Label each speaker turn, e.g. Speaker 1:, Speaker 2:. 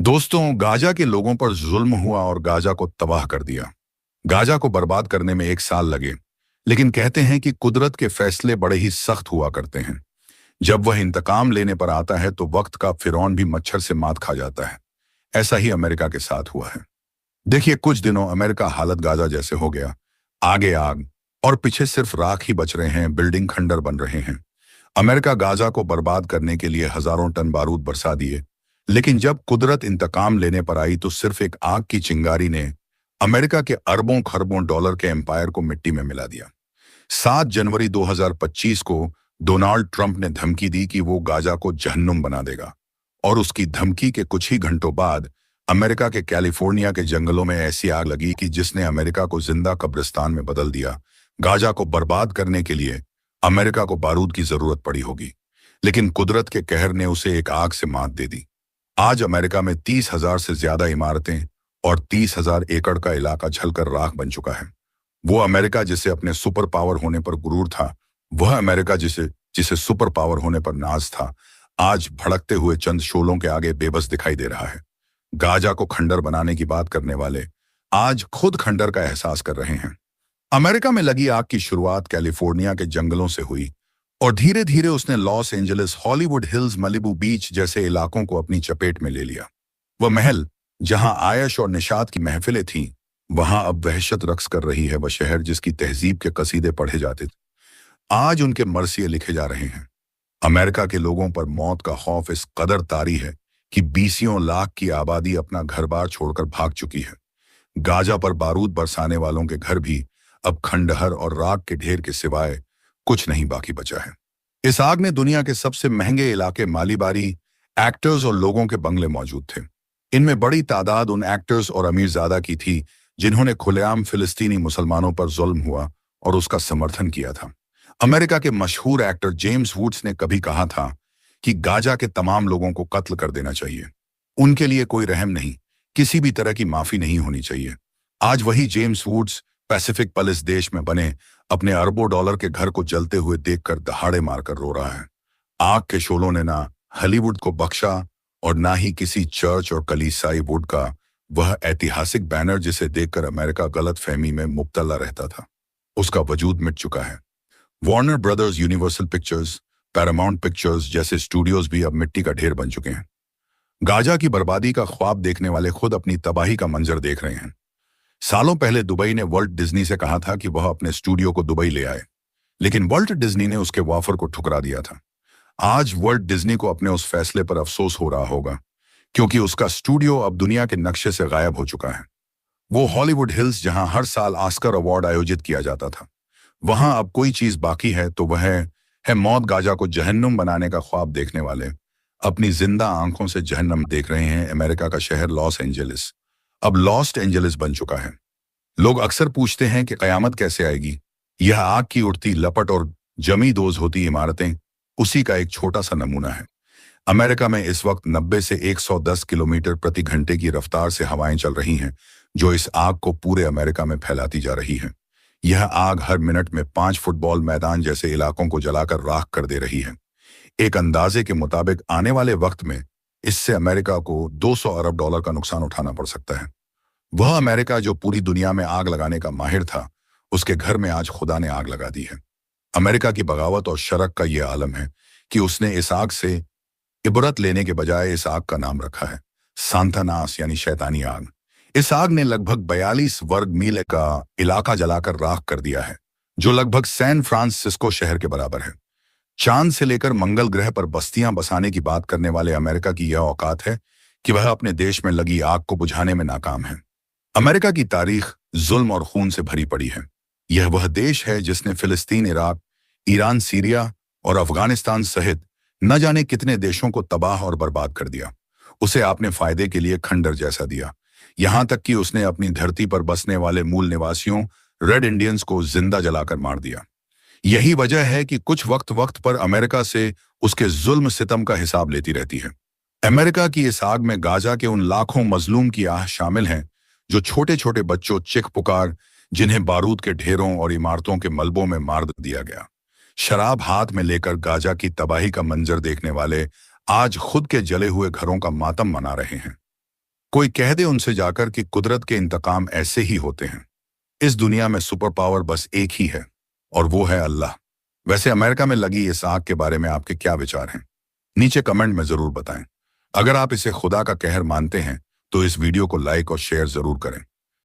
Speaker 1: दोस्तों, गाजा के लोगों पर जुल्म हुआ और गाजा को तबाह कर दिया। गाजा को बर्बाद करने में 1 साल लगे, लेकिन कहते हैं कि कुदरत के फैसले बड़े ही सख्त हुआ करते हैं। जब वह इंतकाम लेने पर आता है तो वक्त का फिरौन भी मच्छर से मात खा जाता है। ऐसा ही अमेरिका के साथ हुआ है। देखिए, कुछ दिनों अमेरिका हालत गाजा जैसे हो गया। आगे आग और पीछे सिर्फ राख ही बच रहे हैं, बिल्डिंग खंडर बन रहे हैं। अमेरिका गाजा को बर्बाद करने के लिए हजारों टन बारूद बरसा दिए, लेकिन जब कुदरत इंतकाम लेने पर आई तो सिर्फ एक आग की चिंगारी ने अमेरिका के अरबों खरबों डॉलर के एम्पायर को मिट्टी में मिला दिया। 7 जनवरी 2025 को डोनाल्ड ट्रंप ने धमकी दी कि वो गाजा को जहन्नुम बना देगा, और उसकी धमकी के कुछ ही घंटों बाद अमेरिका के कैलिफोर्निया के जंगलों में ऐसी आग लगी कि जिसने अमेरिका को जिंदा कब्रिस्तान में बदल दिया। गाजा को बर्बाद करने के लिए अमेरिका को बारूद की जरूरत पड़ी होगी, लेकिन कुदरत के कहर ने उसे एक आग से मात दे दी। आज अमेरिका में 30,000 से ज्यादा इमारतें और 30,000 एकड़ का इलाका जलकर राख बन चुका है। वो अमेरिका जिसे अपने सुपर पावर होने पर गुरूर था, वह अमेरिका जिसे जिसे सुपर पावर होने पर नाज था, आज भड़कते हुए चंद शोलों के आगे बेबस दिखाई दे रहा है। गाजा को खंडर बनाने की बात करने वाले आज खुद खंडर का एहसास कर रहे हैं। अमेरिका में लगी आग की शुरुआत कैलिफोर्निया के जंगलों से हुई और धीरे धीरे उसने Los Angeles, Hollywood hills, Malibu बीच जैसे इलाकों को अपनी चपेट में ले लिया। वह महल जहां आयश और निशात की महफिलें थीं, वहां अब वहशत रक्स कर रही है। वह शहर जिसकी तहजीब के कसीदे पढ़े जाते थे, आज उनके मरसिए लिखे जा रहे हैं। अमेरिका के लोगों पर मौत का खौफ इस कदर तारी है कि बीसियों लाख की आबादी अपना घर बार छोड़कर भाग चुकी है। गाजा पर बारूद बरसाने वालों के घर भी अब खंडहर और राख के ढेर के सिवाय कुछ नहीं बाकी बचा है। इस आग ने दुनिया के सबसे महंगे इलाके, मालीबारी, एक्टर्स और लोगों के बंगले मौजूद थे। इनमें बड़ी तादाद उन एक्टर्स और अमीरजादा की थी जिन्होंने खुलेआम फिलिस्तीनी मुसलमानों पर जुल्म हुआ और उसका समर्थन किया था। अमेरिका के मशहूर एक्टर जेम्स वुड्स ने कभी कहा था कि गाजा के तमाम लोगों को कत्ल कर देना चाहिए। उनके लिए कोई रहम नहीं, किसी भी तरह की माफी नहीं होनी चाहिए। आज वही जेम्स वुड्स पैसिफिक पलिस देश में बने अपने अरबों डॉलर के घर को जलते हुए देखकर दहाड़े मारकर रो रहा है। आग के शोलों ने ना हॉलीवुड को बख्शा और ना ही किसी चर्च और कलीसाई वुड का वह ऐतिहासिक बैनर जिसे देखकर अमेरिका गलत फहमी में मुब्तला रहता था। उसका वजूद मिट चुका है। Warner brothers, universal pictures, Paramount pictures जैसे स्टूडियोज भी अब मिट्टी का ढेर बन चुके हैं। गाजा की बर्बादी का ख्वाब देखने वाले खुद अपनी तबाही का मंजर देख रहे हैं। सालों पहले दुबई ने वॉल्ट डिज्नी से कहा था कि वह अपने स्टूडियो को दुबई ले आए, लेकिन वॉल्ट डिज्नी ने उसके ऑफर को ठुकरा दिया था। आज वॉल्ट डिज्नी को अपने उस फैसले पर अफसोस हो रहा होगा, क्योंकि उसका स्टूडियो अब दुनिया के नक्शे से गायब हो चुका है। वो हॉलीवुड हिल्स जहां हर साल ऑस्कर अवार्ड आयोजित किया जाता था, वहां अब कोई चीज बाकी है तो वह है मौत। गाजा को जहन्नुम बनाने का ख्वाब देखने वाले अपनी जिंदा आंखों से जहन्नम देख रहे हैं। अमेरिका का शहर लॉस एंजलिस अब लॉस्ट एंजलिस बन चुका है। लोग अक्सर पूछते हैं कि कयामत कैसे आएगी। यह आग की उड़ती लपट और जमी दोज होती इमारतें उसी का एक छोटा सा नमूना है। अमेरिका में इस वक्त 90 से 110 किलोमीटर प्रति घंटे की रफ्तार से हवाएं चल रही हैं, जो इस आग को पूरे अमेरिका में फैलाती जा रही है। यह आग हर मिनट में 5 फुटबॉल मैदान जैसे इलाकों को जलाकर राख कर दे रही है। एक अंदाजे के मुताबिक आने वाले वक्त में इससे अमेरिका को 200 अरब डॉलर का नुकसान उठाना पड़ सकता है। वह अमेरिका जो पूरी दुनिया में आग लगाने का माहिर था, उसके घर में आज खुदा ने आग लगा दी है। अमेरिका की बगावत और शरक का यह आलम है कि उसने इस आग से इबरत लेने के बजाय इस आग का नाम रखा है सांतानास, यानी शैतानी आग। इस आग ने लगभग 42 वर्ग मील का इलाका जलाकर राख कर दिया है, जो लगभग सैन फ्रांसिस्को शहर के बराबर है। चांद से लेकर मंगल ग्रह पर बस्तियां बसाने की बात करने वाले अमेरिका की यह औकात है कि वह अपने देश में लगी आग को बुझाने में नाकाम है। अमेरिका की तारीख जुल्म और खून से भरी पड़ी है। यह वह देश है जिसने फिलिस्तीन, इराक, ईरान, सीरिया और अफगानिस्तान सहित न जाने कितने देशों को तबाह और बर्बाद कर दिया। उसे आपने फायदे के लिए खंडर जैसा दिया, यहां तक कि उसने अपनी धरती पर बसने वाले मूल निवासियों रेड इंडियंस को जिंदा जलाकर मार दिया। यही वजह है कि कुछ वक्त पर अमेरिका से उसके जुल्म सितम का हिसाब लेती रहती है। अमेरिका की इस आग में गाजा के उन लाखों मजलूम की आह शामिल हैं जो छोटे छोटे बच्चों चिख पुकार, जिन्हें बारूद के ढेरों और इमारतों के मलबों में मार दिया गया। शराब हाथ में लेकर गाजा की तबाही का मंजर देखने वाले आज खुद के जले हुए घरों का मातम मना रहे हैं। कोई कह दे उनसे जाकर कि कुदरत के इंतकाम ऐसे ही होते हैं। इस दुनिया में सुपर पावर बस एक ही है, और वो है अल्लाह। वैसे अमेरिका में लगी इस आग के बारे में आपके क्या विचार हैं? नीचे कमेंट में जरूर बताएं। अगर आप इसे खुदा का कहर मानते हैं तो इस वीडियो को लाइक और शेयर जरूर करें।